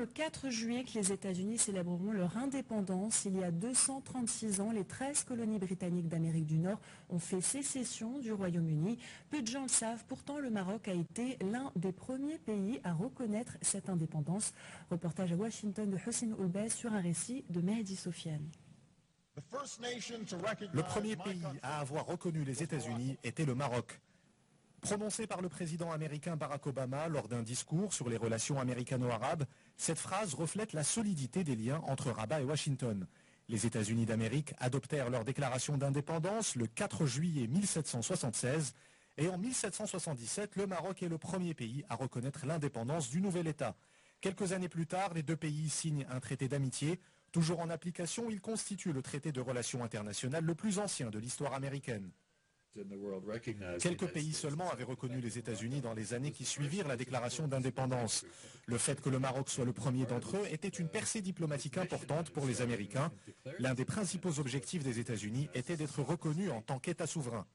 le 4 juillet que les États-Unis célébreront leur indépendance. Il y a 236 ans, les 13 colonies britanniques d'Amérique du Nord ont fait sécession du Royaume-Uni. Peu de gens le savent, pourtant le Maroc a été l'un des premiers pays à reconnaître cette indépendance. Reportage à Washington de Hossein Oulbez sur un récit de Mehdi Sofiane. Le premier pays à avoir reconnu les États-Unis était le Maroc. Prononcée par le président américain Barack Obama lors d'un discours sur les relations américano-arabes, cette phrase reflète la solidité des liens entre Rabat et Washington. Les États-Unis d'Amérique adoptèrent leur déclaration d'indépendance le 4 juillet 1776 et en 1777, le Maroc est le premier pays à reconnaître l'indépendance du nouvel État. Quelques années plus tard, les deux pays signent un traité d'amitié. Toujours en application, il constitue le traité de relations internationales le plus ancien de l'histoire américaine. Quelques pays seulement avaient reconnu les États-Unis dans les années qui suivirent la déclaration d'indépendance. Le fait que le Maroc soit le premier d'entre eux était une percée diplomatique importante pour les Américains. L'un des principaux objectifs des États-Unis était d'être reconnu en tant qu'État souverain.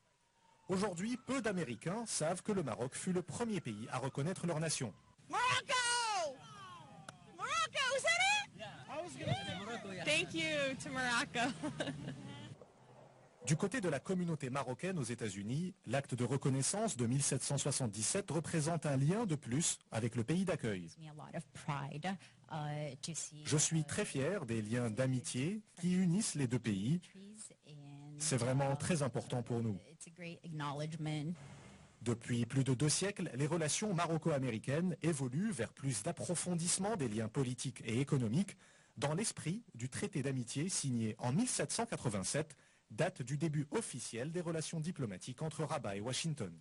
Aujourd'hui, peu d'Américains savent que le Maroc fut le premier pays à reconnaître leur nation. Morocco! Morocco, is that it? Thank you to Morocco. Du côté de la communauté marocaine aux États-Unis, l'acte de reconnaissance de 1777 représente un lien de plus avec le pays d'accueil. Je suis très fier des liens d'amitié qui unissent les deux pays. C'est vraiment très important pour nous. Depuis plus de 2 siècles, les relations maroco-américaines évoluent vers plus d'approfondissement des liens politiques et économiques dans l'esprit du traité d'amitié signé en 1787, date du début officiel des relations diplomatiques entre Rabat et Washington.